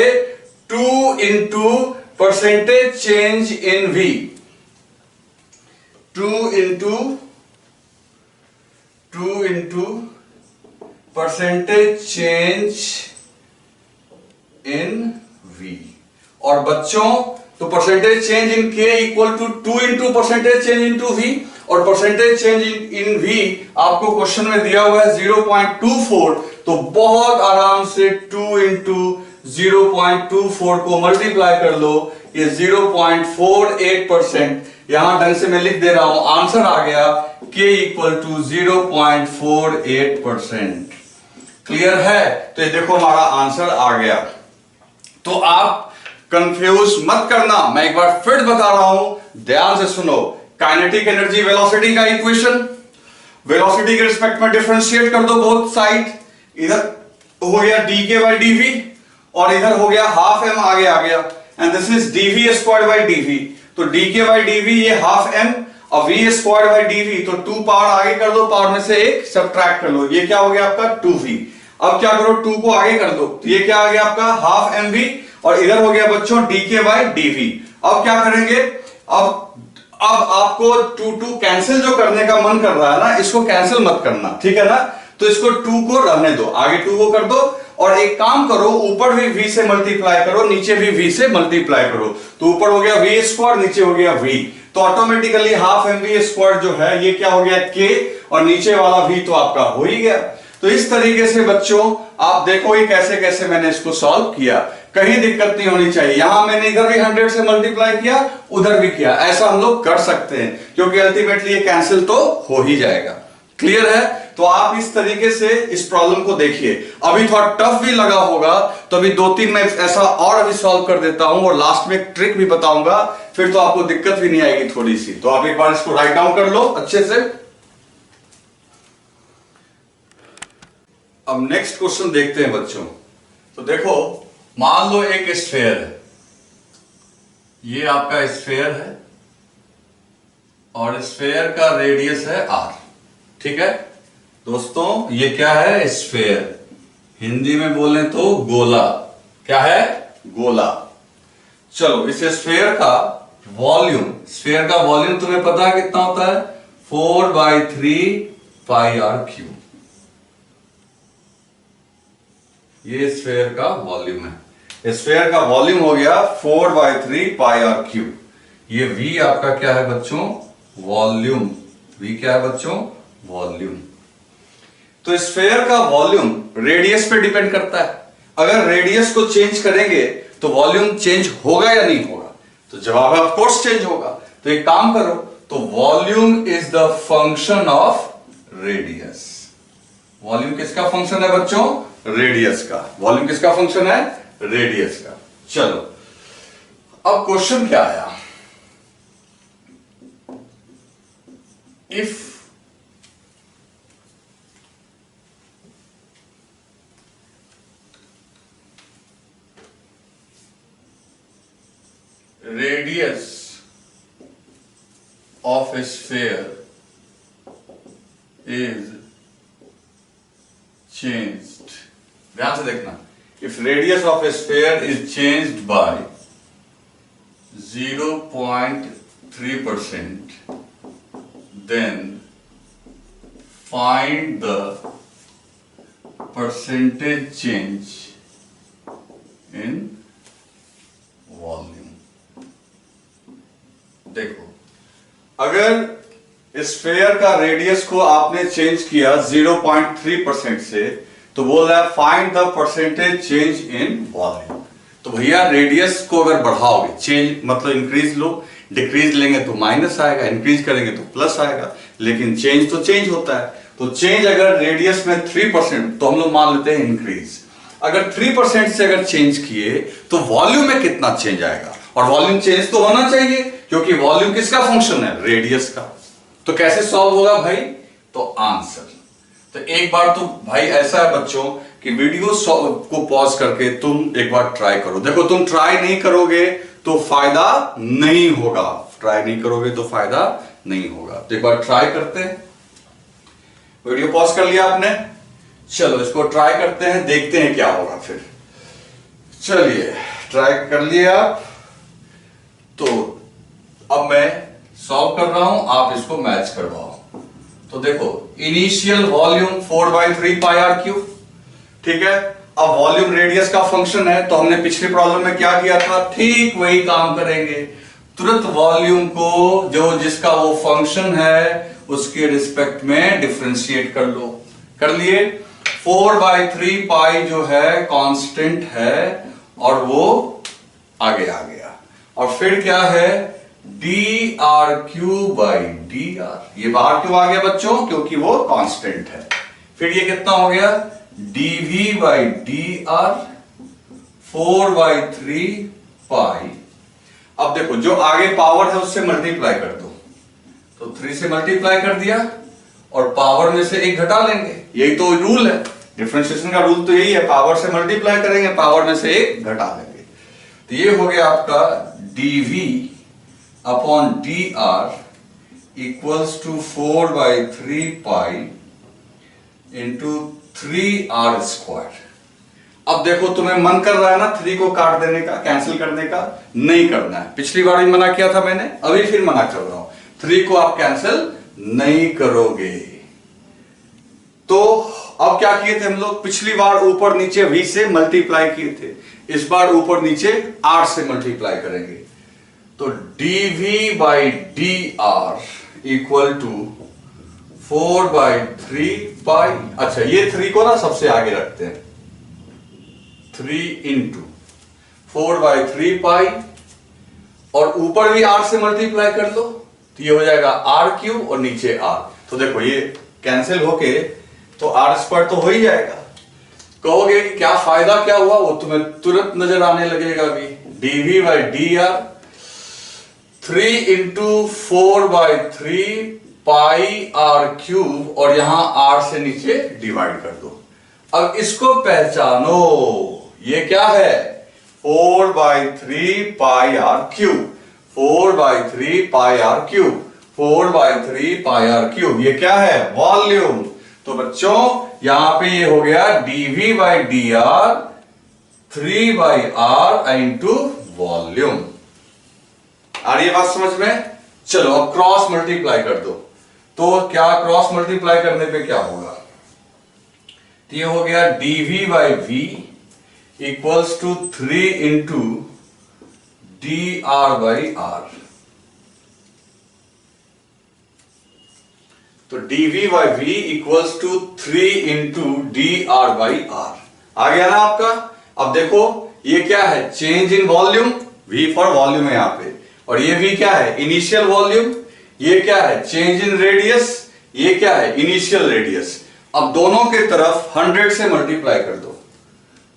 2 into percentage change in v, 2 into percentage change in V। और बच्चों तो percentage change in K equal to 2 into percentage change into V, और परसेंटेज चेंज इन V आपको क्वेश्चन में दिया हुआ है 0.24, तो बहुत आराम से 2 इंटू 0.24 को मल्टीप्लाई कर लो, ये 0.48%। यहां ढंग से मैं लिख दे रहा हूं, आंसर आ गया K इक्वल टू 0.48%। क्लियर है? तो ये देखो हमारा आंसर आ गया। तो आप कंफ्यूज मत करना, मैं एक बार फिर बता रहा हूं, ध्यान से सुनो। काइनेटिक एनर्जी वेलोसिटी का इक्वेशन, वेलोसिटी के रिस्पेक्ट में डिफरेंशिएट कर दो बोथ साइड। इधर हो गया dk बाई dv और इधर हो गया हाफ m आगे आ गया, and this is dv square by dv। तो dk बाई dv ये हाफ m और v स्क्वायर बाई dv, तो 2 पावर आगे कर दो, पावर में से एक सब्ट्रैक्ट कर लो, ये क्या हो गया आपका 2v। अब क्या करो, 2 को आगे कर दो, तो ये क्या आ गया आपका हाफ mv, और इधर हो गया बच्चों dk बाई dv। अब क्या करेंगे, अब आपको 2 कैंसिल जो करने का मन कर रहा है ना, इसको कैंसिल मत करना, ठीक है ना। तो इसको 2 को रहने दो, आगे 2 को कर दो, और एक काम करो, ऊपर भी v से मल्टीप्लाई करो, नीचे भी v से मल्टीप्लाई करो। तो ऊपर हो गया v स्क्वायर, नीचे हो गया v, तो ऑटोमेटिकली हाफ mv स्क्वायर जो है ये क्या हो गया k, और नीचे वाला v तो आपका हो ही गया। तो इस तरीके से बच्चों आप देखो ये कैसे कैसे मैंने इसको सॉल्व किया, कहीं दिक्कत नहीं होनी चाहिए। यहां मैंने इधर भी 100 से मल्टीप्लाई किया, उधर भी किया, ऐसा हम लोग कर सकते हैं, क्योंकि अल्टीमेटली ये कैंसिल तो हो ही जाएगा। क्लियर है? तो आप इस तरीके से इस प्रॉब्लम को देखिए। अभी थोड़ा टफ भी लगा होगा, तो अभी 2-3 मैं ऐसा और अभी सॉल्व कर देता हूं, और लास्ट में एक ट्रिक भी बताऊंगा, फिर तो आपको दिक्कत भी नहीं आएगी थोड़ी सी। तो आप एक बार इसको राइट डाउन कर लो अच्छे से। अब नेक्स्ट क्वेश्चन देखते हैं बच्चों। तो देखो, मान लो एक स्फेयर है, ये आपका स्फेयर है, और स्फेयर का रेडियस है r, ठीक है दोस्तों। ये क्या है, स्फेयर, हिंदी में बोले तो गोला। क्या है, गोला। चलो, इस स्फेयर का वॉल्यूम, स्फेयर का वॉल्यूम तुम्हें पता है कितना होता है, 4/3 पाई r क्यूब। ये स्फेयर का वॉल्यूम है। स्फेयर का वॉल्यूम हो गया 4/3 पाई r क्यूब। ये v आपका क्या है बच्चों, वॉल्यूम। v क्या है बच्चों, वॉल्यूम। तो स्फेयर का वॉल्यूम रेडियस पे डिपेंड करता है। अगर रेडियस को चेंज करेंगे तो वॉल्यूम चेंज होगा या नहीं होगा, तो जवाब है ऑफ कोर्स चेंज होगा। तो एक काम करो, तो volume is the function of radius. Volume किसका फंक्शन है बच्चों, रेडियस का। वॉल्यूम किसका फंक्शन है, रेडियस का। चलो, अब क्वेश्चन क्या आया, if radius of a sphere is changed, ध्यान से देखना, if radius of a sphere is changed by 0.3%, then find the percentage change in volume। देखो, अगर स्फेयर का रेडियस को आपने चेंज किया 0.3% से, तो बोल रहा है find the percentage change in volume. तो भैया रेडियस को अगर बढ़ाओगे, चेंज मतलब इंक्रीज लो, डिक्रीज लेंगे तो माइनस आएगा, इंक्रीज करेंगे तो प्लस आएगा, लेकिन चेंज तो चेंज होता है। तो चेंज अगर रेडियस में 3%, तो हम लोग मान लेते हैं इंक्रीज। अगर 3% से अगर चेंज किए तो वॉल्यूम में कितना चेंज आएगा, और वॉल्यूम चेंज तो होना चाहिए, क्योंकि वॉल्यूम किसका फंक्शन है, रेडियस का। तो कैसे सॉल्व होगा भाई, तो आंसर, तो एक बार तो भाई ऐसा है बच्चों कि वीडियो को पॉज करके तुम एक बार ट्राई करो। देखो, तुम ट्राई नहीं करोगे तो फायदा नहीं होगा, ट्राई नहीं करोगे तो फायदा नहीं होगा। तो एक बार ट्राई करते हैं। वीडियो पॉज कर लिया आपने, चलो इसको ट्राई करते हैं, देखते हैं क्या होगा फिर। चलिए, ट्राई कर लिया। तो अब मैं सॉल्व कर रहा हूं, आप इसको मैच करवाओ। तो देखो, इनिशियल वॉल्यूम 4/3 पाई r क्यूब, ठीक है, अब वॉल्यूम रेडियस का फंक्शन है, तो हमने पिछली प्रॉब्लम में क्या किया था, ठीक वही काम करेंगे। तुरंत वॉल्यूम को जो जिसका वो फंक्शन है उसके रिस्पेक्ट में डिफरेंशिएट कर लो। कर लिए। 4/3 पाई जो है कांस्टेंट है और वो आगे आ गया। और फिर क्या है, dr3/dr। ये बाहर क्यों आ गया बच्चों, क्योंकि वो कांस्टेंट है। फिर ये कितना हो गया, dv/dr 4/3 पाई। अब देखो जो आगे पावर है उससे मल्टीप्लाई कर दो, तो 3 से मल्टीप्लाई कर दिया और पावर में से 1 घटा लेंगे। यही तो रूल है, डिफरेंशिएशन का रूल तो यही है, पावर से मल्टीप्लाई करेंगे, पावर में से 1 घटा लेंगे। तो ये हो गया आपका dv/dr equals to 4/3 pi into 3r²। अब देखो तुम्हें मन कर रहा है ना 3 को काट देने का, कैंसिल करने का, नहीं करना है। पिछली बार भी मना किया था मैंने, अभी फिर मना कर रहा हूं, 3 को आप कैंसिल नहीं करोगे। तो अब क्या किए थे हम लोग, पिछली बार ऊपर नीचे v से मल्टीप्लाई किए थे, इस बार ऊपर नीचे r से मल्टीप्लाई करेंगे। तो dv/dr इक्वल टू 4/3 पाई। अच्छा ये 3 को ना सबसे आगे रखते हैं, 3 इंटू 4/3 पाई और ऊपर भी r से मल्टीप्लाई कर लो, तो ये हो जाएगा r³ और नीचे r। तो देखो ये कैंसिल होके तो r² तो हो ही जाएगा। कहोगे कि क्या फायदा क्या हुआ, वो तुम्हें तुरंत नजर आने लगेगा अभी। dv/dr 3 इंटू 4/3 पाई r³ और यहां r से नीचे डिवाइड कर दो। अब इसको पहचानो, ये क्या है, 4/3 पाई r³, 4/3 पाई r³, 4/3 पाई r³। ये क्या है, वॉल्यूम। तो बच्चों यहां पे ये हो गया dv/dr 3/r इंटू वॉल्यूम। आ रही है बात समझ में। चलो अब क्रॉस मल्टीप्लाई कर दो, तो क्या क्रॉस मल्टीप्लाई करने पे क्या होगा, तो ये हो गया dv/v equals to 3 into dr/r। तो dv/v equals to 3 into dr/r आ गया ना आपका। अब देखो ये क्या है, change in volume, v for volume है यहां पे, और ये v क्या है, इनिशियल वॉल्यूम। ये क्या है, चेंज इन रेडियस, ये क्या है, इनिशियल रेडियस। अब दोनों के तरफ 100 से मल्टीप्लाई कर दो,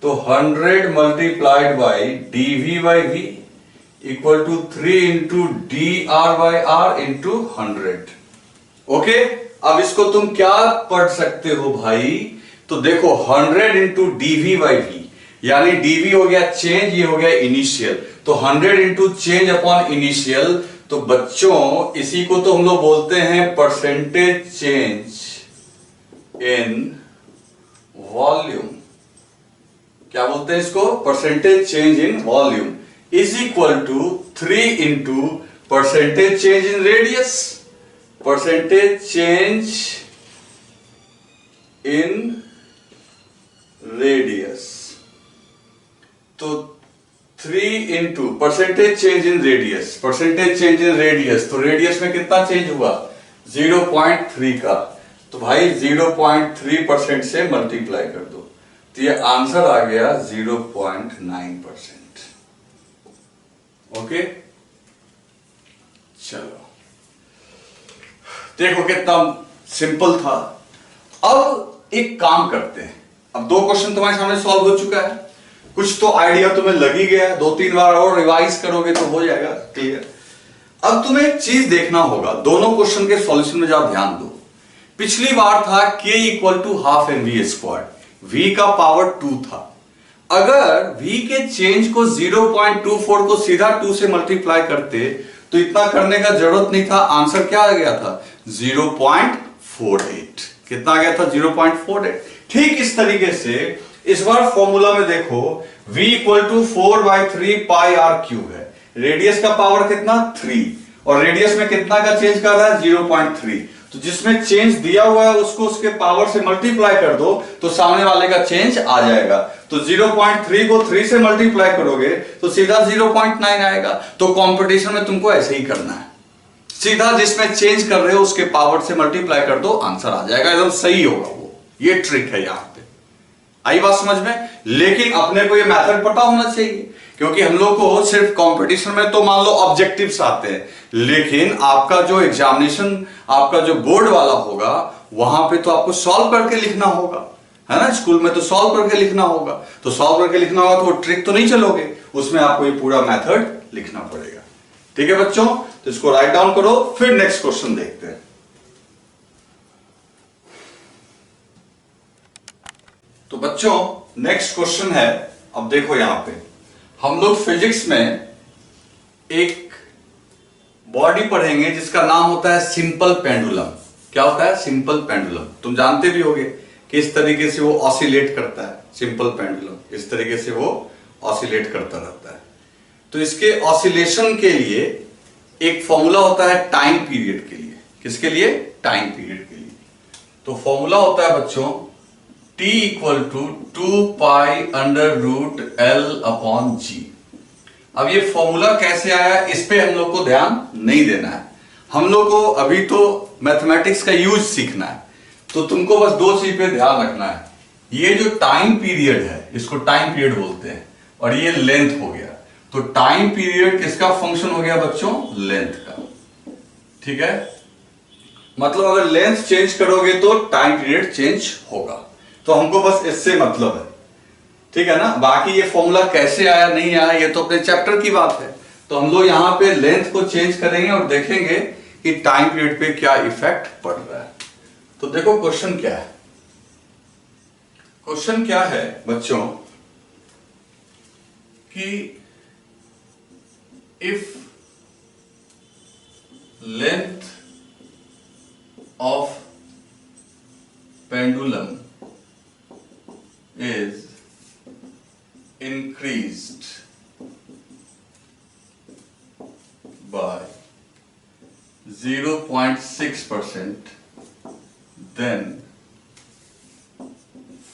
तो 100 multiplied by dv/v equal to 3 into dr/r into 100। Okay, अब इसको तुम क्या पढ़ सकते हो भाई, तो देखो 100 इंटू dv/v, यानी dv हो गया चेंज, ये हो गया इनिशियल, तो 100 इंटू चेंज अपॉन इनिशियल। तो बच्चों इसी को तो हम लोग बोलते हैं परसेंटेज चेंज इन वॉल्यूम। क्या बोलते हैं इसको, percentage change in volume is equal to 3 into percentage change in radius, percentage change in radius. तो 3 into percentage change in radius, percentage change in radius, तो रेडियस में कितना चेंज हुआ, 0.3 का। तो भाई 0.3% से मल्टीप्लाई कर दो, तो ये आंसर आ गया 0.9%। ओके, चलो देखो कितना सिंपल था। अब एक काम करते हैं, अब 2 क्वेश्चन तुम्हारे सामने सॉल्व हो चुका है, कुछ तो आइडिया तुम्हें लग ही गया, 2-3 बार और रिवाइज करोगे तो हो जाएगा क्लियर। अब तुम्हें एक चीज देखना होगा, दोनों क्वेश्चन के सॉल्यूशन में जरा ध्यान दो। पिछली बार था k equal to half mv², v का पावर 2 था। अगर v के चेंज को 0.24 को सीधा 2 से मल्टीप्लाई करते तो इतना करने का जरूरत नहीं था, आंसर क्या आ गया था, 0.48। कितना आ गया था, 0.48। ठीक इस तरीके से इस बार फॉर्मूला में देखो v equal to 4/3 pi r³ है, रेडियस का पावर कितना 3, और रेडियस में कितना का चेंज कर रहा है 0.3, तो जिसमें चेंज दिया हुआ है उसको उसके पावर से मल्टीप्लाई कर दो तो सामने वाले का चेंज आ जाएगा। तो 0.3 को 3 से मल्टीप्लाई करोगे तो सीधा 0.9 आएगा। तो कंपटीशन में तुमको ऐसे ही करना है, सीधा जिसमें चेंज कर रहे हो उसके पावर से मल्टीप्लाई कर दो, आंसर आ जाएगा, एकदम सही होगा वो। ये ट्रिक है यहां पे, आई बात समझ में। लेकिन अपने को ये मेथड पता होना चाहिए, क्योंकि हम लोग को सिर्फ कंपटीशन में तो मान लो ऑब्जेक्टिव्स आते हैं, लेकिन आपका जो एग्जामिनेशन, आपका जो बोर्ड वाला होगा, वहां पे तो आपको सॉल्व करके लिखना होगा, है ना। स्कूल में तो सॉल्व करके लिखना होगा, तो सॉल्व करके लिखना होगा तो ट्रिक तो नहीं चलोगे, उसमें आपको ये पूरा मेथड लिखना पड़ेगा। ठीक है बच्चों, तो इसको राइट डाउन करो, फिर नेक्स्ट क्वेश्चन देखते हैं। तो बच्चों नेक्स्ट क्वेश्चन है, अब देखो यहां पे हम लोग फिजिक्स में एक बॉडी पढ़ेंगे जिसका नाम होता है सिंपल पेंडुलम। क्या होता है? Simple pendulum. तुम जानते भी होगे कि इस तरीके से वो ऑसिलेट करता है, सिंपल पेंडुलम इस तरीके से वो ऑसिलेट करता रहता है। तो इसके ऑसिलेशन के लिए एक फॉर्मूला होता है टाइम पीरियड के लिए। किसके लिए? टाइम पीरियड के लिए। तो फॉर्मूला होता है बच्चों T इक्वल टू 2π√L/G। अब ये फॉर्मूला कैसे आया इस पे हम लोग को ध्यान नहीं देना है, हम लोग को अभी तो मैथमेटिक्स का यूज सीखना है। तो तुमको बस दो चीज पे ध्यान रखना है, ये जो टाइम पीरियड है इसको टाइम पीरियड बोलते हैं, और ये लेंथ हो गया। तो टाइम पीरियड किसका फंक्शन हो गया बच्चों? लेंथ का। ठीक है, मतलब अगर लेंथ चेंज करोगे तो टाइम पीरियड चेंज होगा। तो हमको बस इससे मतलब है, ठीक है ना। बाकी ये फॉर्मूला कैसे आया नहीं आया ये तो अपने चैप्टर की बात है। तो हम लोग यहां पे लेंथ को चेंज करेंगे और देखेंगे कि टाइम पीरियड पे क्या इफेक्ट पड़ रहा है। तो देखो क्वेश्चन क्या है। क्वेश्चन क्या है बच्चों कि if length of pendulum is increased by 0.6%, then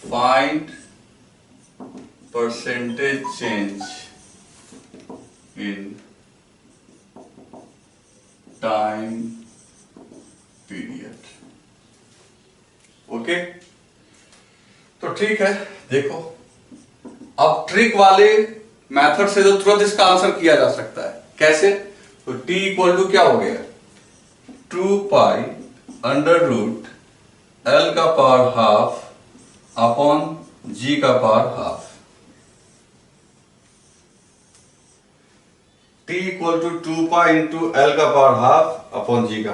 find percentage change in time period. Okay? तो ठीक है, देखो अब ट्रिक वाले मेथड से तो तुरंत इसका आंसर किया जा सकता है। कैसे? तो T इक्वल टू क्या हो गया? 2π√L² upon G²। T equal to 2π×L² upon G²।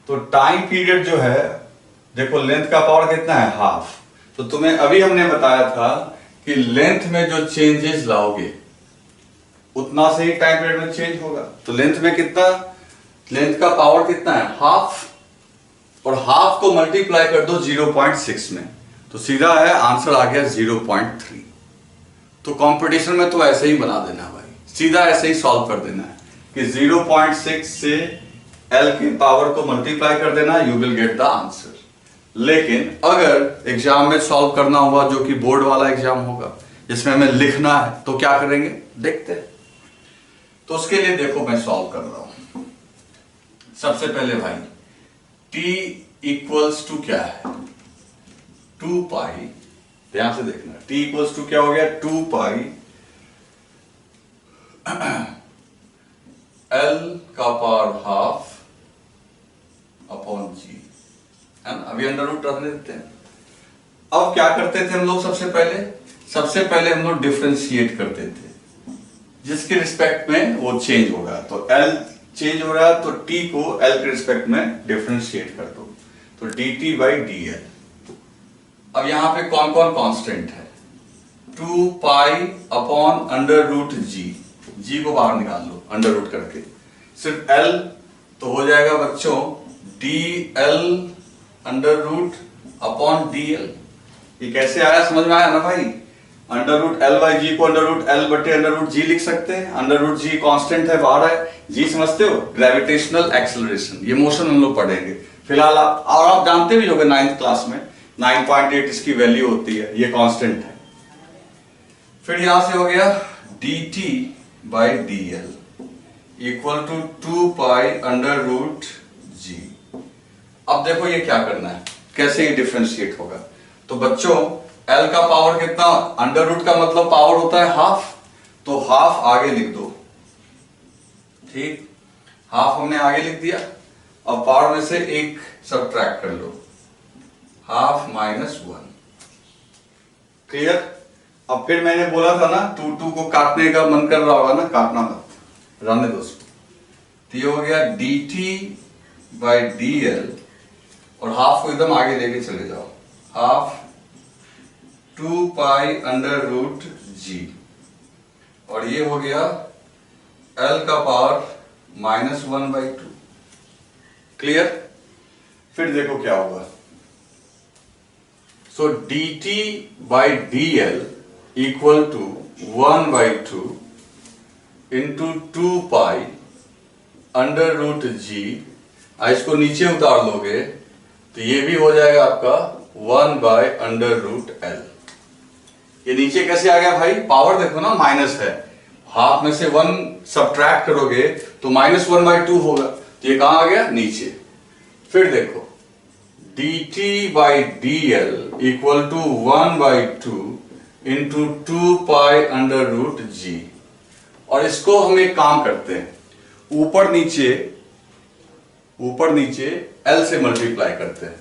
तो टाइम पीरियड जो है, देखो लेंथ का पावर कितना है? हाफ। तो तुम्हें अभी हमने बताया था कि लेंथ में जो चेंजेस लाओगे उतना से ही टाइम पीरियड में चेंज होगा। तो लेंथ में कितना, लेंथ का पावर कितना है? हाफ, और हाफ को मल्टीप्लाई कर दो 0.6 में, तो सीधा है आंसर आ गया 0.3। तो कंपटीशन में तो ऐसे ही बना देना भाई, सीधा ऐसे ही सॉल्व कर देना है कि 0.6 से L की पावर को मल्टीप्लाई कर देना, you will get the answer. लेकिन अगर एग्जाम में सॉल्व करना होगा, जो कि बोर्ड वाला एग्जाम होगा जिसमें हमें लिखना है, तो क्या करेंगे देखते हैं। तो उसके लिए देखो मैं सॉल्व कर रहा हूं। सबसे पहले भाई T इक्वल्स टू क्या है? 2π, ध्यान से देखना। T इक्वल्स टू क्या हो गया? 2π L² अपॉन G, है ना। अभी अंडर रूट रखने देते हैं। अब क्या करते थे हम लोग? सबसे पहले हम लोग डिफरेंशिएट करते थे, जिसके रिस्पेक्ट में वो चेंज होगा। तो L चेंज हो रहा है तो T को L के रिस्पेक्ट में डिफरेंशिएट कर दो, तो dt/dl। अब यहां पे कौन कौन कांस्टेंट है? 2π अपॉन √G, G को बाहर निकाल लो अंडर रूट करके, सिर्फ L तो हो जाएगा बच्चों dl/√ अपॉन dl। ये कैसे आया, समझ में आया ना भाई? √L/G को √L/√G लिख सकते हैं। √G कांस्टेंट है, बाहर है। G समझते हो? ग्रेविटेशनल एक्सेलरेशन, ये मोशन हम लोग पढ़ेंगे। फिलहाल आप, और आप जानते भी होंगे 9th क्लास में 9.8 इसकी वैल्यू होती है, ये कांस्टेंट है। फिर यहां से हो गया dt by D L equal to 2 pi under root G. अब देखो ये क्या करना है, कैसे ये डिफरेंशिएट होगा। तो बच्चों L का पावर कितना, अंडर रूट का मतलब पावर होता है हाफ, तो हाफ आगे लिख दो, ठीक, हाफ हमने आगे लिख दिया। अब पावर में से एक सब्ट्रैक्ट कर लो, हाफ माइनस 1, क्लियर। अब फिर मैंने बोला था ना 2 को काटने का मन कर रहा होगा ना, काटना मत, रहने दो उसको। तो ये हो गया dt बाई डी एल, और हाफ को एकदम आगे लेके चले जाओ, half 2 pi under root G, और ये हो गया L का पावर -1/2, क्लियर। फिर देखो क्या होगा, so dt by D L equal to 1/2 into 2 pi under root G. इसको नीचे उतार लोगे तो ये भी हो जाएगा आपका 1 बाय अंडर रूट एल। ये नीचे कैसे आ गया भाई, पावर देखो ना माइनस है, हाफ में से 1 सब्ट्रैक्ट करोगे तो -1/2 होगा, तो ये कहां आ गया, नीचे। फिर देखो dt by D L equal to 1/2 into 2 pi under root G. और इसको हम एक काम करते हैं, ऊपर नीचे L से मल्टीप्लाई करते हैं,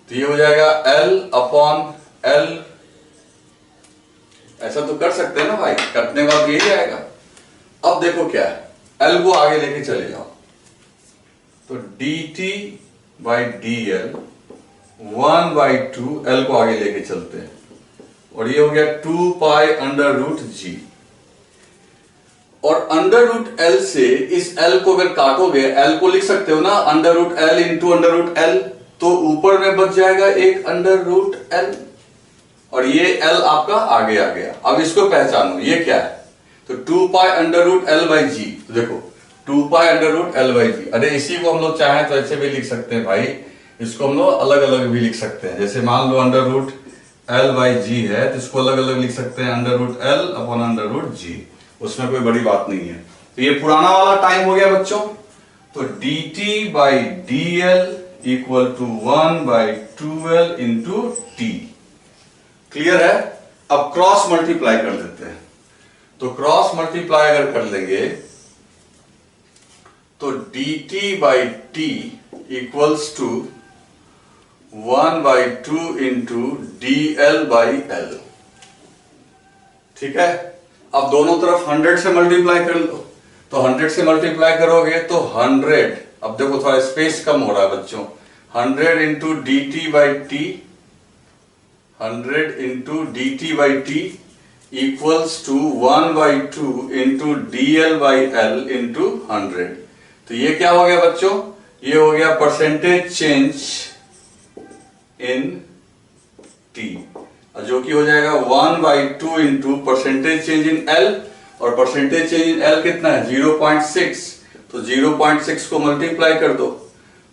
तो ये हो जाएगा L अपॉन L। ऐसा तो कर सकते हैं ना भाई, कटने का बाद यही आएगा। अब देखो क्या है, L को आगे लेके चले जाओ, तो dt by D L 1/2, L को आगे लेके चलते हैं, और ये हो गया 2 पाई अंडर रूट जी। और अंडर रूट एल से इस L को अगर काटोगे, L को लिख सकते हो ना under root L into under root L, तो ऊपर में बच जाएगा एक अंडर रूट L, और ये L आपका आगे आ गया। अब इसको पहचानो, ये क्या है, तो 2 pi under root L by G. तो देखो 2 pi under root L by G, अरे इसी को हम लोग चाहें तो ऐसे भी लिख सकते हैं भाई, इसको हम लोग अलग अलग भी लिख सकते हैं। जैसे मान लो under root L by G है, तो इसको अलग अलग लिख सकते हैं, under root L upon under root G, उसमें कोई बड़ी बात नहीं है। तो ये पुराना वाला टाइम हो गया बच्चों। तो dt by D L equal to 1/2L into T, clear है। अब क्रॉस मल्टीप्लाई कर देते हैं, तो क्रॉस मल्टीप्लाई अगर कर लेंगे तो dt by T equals to 1/2 into D L by L, ठीक है। अब दोनों तरफ 100 से मल्टीप्लाई कर लो, तो 100 से मल्टीप्लाई करोगे तो 100, अब देखो थोड़ा स्पेस कम हो रहा है बच्चों, 100 into D T by T, 100 into D T by T equals to 1/2 into D L by L into 100। तो ये क्या हो गया बच्चों, ये हो गया परसेंटेज चेंज इन टी, जो कि हो जाएगा 1/2 into percentage change in L, और परसेंटेज चेंज इन एल कितना है 0.6, तो 0.6 को मल्टीप्लाई कर दो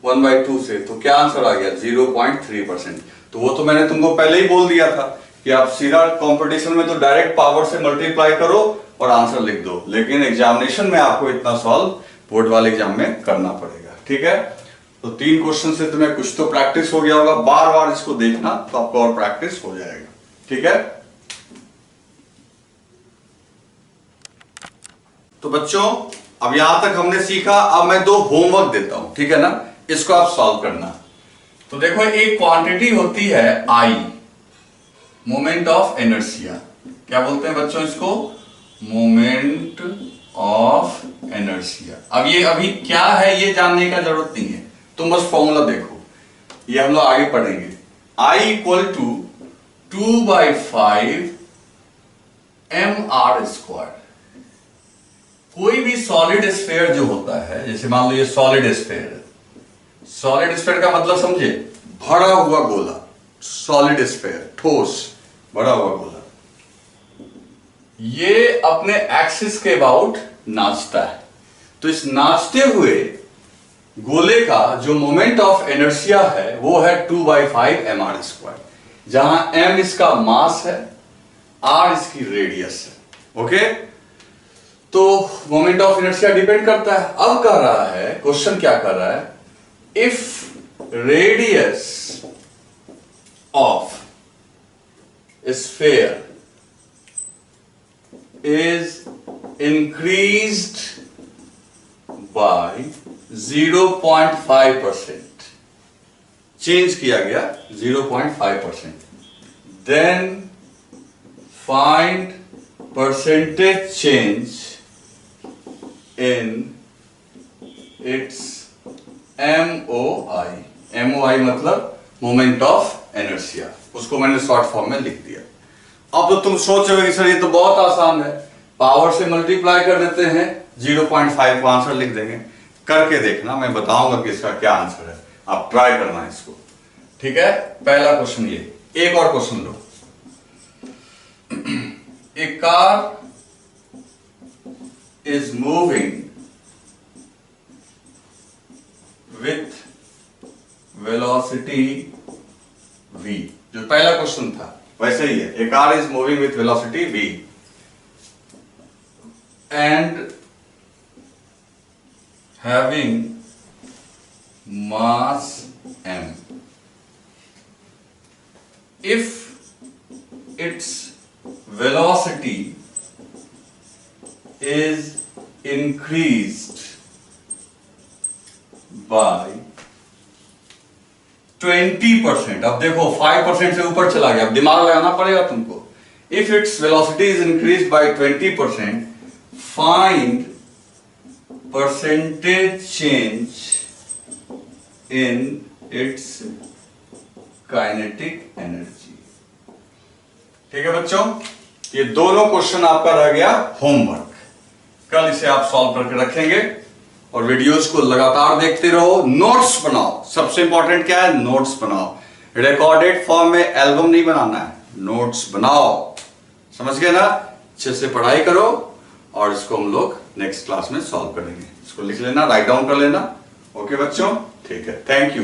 1/2 से, तो क्या आंसर आ गया 0.3%। तो वो तो मैंने तुमको पहले ही बोल दिया था कि आप सीधा कंपटीशन में तो डायरेक्ट पावर से मल्टीप्लाई करो और आंसर लिख दो, लेकिन एग्जामिनेशन में आपको इतना सॉल्व बोर्ड वाले एग्जाम में करना पड़ेगा, ठीक है। तो 3 क्वेश्चन से तुम्हें कुछ तो प्रैक्टिस हो गया होगा, बार बार इसको देखना तो आपको और प्रैक्टिस हो जाएगा, ठीक है। तो बच्चों अब यहां तक हमने सीखा, अब मैं 2 होमवर्क देता हूं, ठीक है ना, इसको आप सॉल्व करना। तो देखो एक क्वांटिटी होती है I, मोमेंट ऑफ इनर्शिया, क्या बोलते हैं बच्चों इसको, मोमेंट ऑफ इनर्शिया। अब ये अभी क्या है ये जानने का जरूरत नहीं है, तुम बस फॉर्मूला देखो, ये हम लोग आगे पढ़ेंगे। I equal to 2/5 mr²। कोई भी सॉलिड स्फीयर जो होता है, जैसे मान लो ये सॉलिड स्फीयर है, सॉलिड स्फीयर का मतलब समझे, भरा हुआ गोला, सॉलिड स्फीयर, ठोस भरा हुआ गोला, ये अपने एक्सिस के अबाउट नाचता है। तो इस नाचते हुए गोले का जो मोमेंट ऑफ इनर्शिया है वो है 2/5 mr², जहां m इसका मास है, r इसकी रेडियस है। ओके, तो मोमेंट ऑफ इनर्शिया डिपेंड करता है। अब कह रहा है, क्वेश्चन क्या कर रहा है, if radius of sphere is increased by 0.5%, change किया गया 0.5%, then find percentage change in its MOI। MOI मतलब मोमेंट ऑफ इनर्शिया, उसको मैंने शॉर्ट फॉर्म में लिख दिया। अब तो तुम सोच रहे हो कि सर ये तो बहुत आसान है, पावर से मल्टीप्लाई कर देते हैं, 0.5 को आंसर लिख देंगे। करके देखना, मैं बताऊंगा कि इसका क्या आंसर है, आप ट्राई करना इसको। ठीक है, पहला क्वेश्चन ये। एक और क्वेश्चन लो। A car is moving with velocity v, जो पहला क्वेश्चन था वैसे ही है। A car is moving with velocity v and having mass m, if its velocity is increased by 20%, अब देखो 5% से ऊपर चला गया, अब दिमाग लगाना पड़ेगा तुमको। If its velocity is increase by 20%, find percentage change in its kinetic energy. ठीक है बच्चों, ये दोनों क्वेश्चन आपका रह गया होमवर्क। कल इसे आप सॉल्व करके रखेंगे और वीडियोस को लगातार देखते रहो, नोट्स बनाओ। सबसे इंपॉर्टेंट क्या है, नोट्स बनाओ। रिकॉर्डेड फॉर्म में एल्बम नहीं बनाना है, नोट्स बनाओ। समझ गए ना? अच्छे से पढ़ाई करो और इसको हम लोग नेक्स्ट क्लास में सॉल्व करेंगे। इसको लिख लेना, राइट डाउन कर लेना। ओके बच्चों, ठीक है, थैंक यू।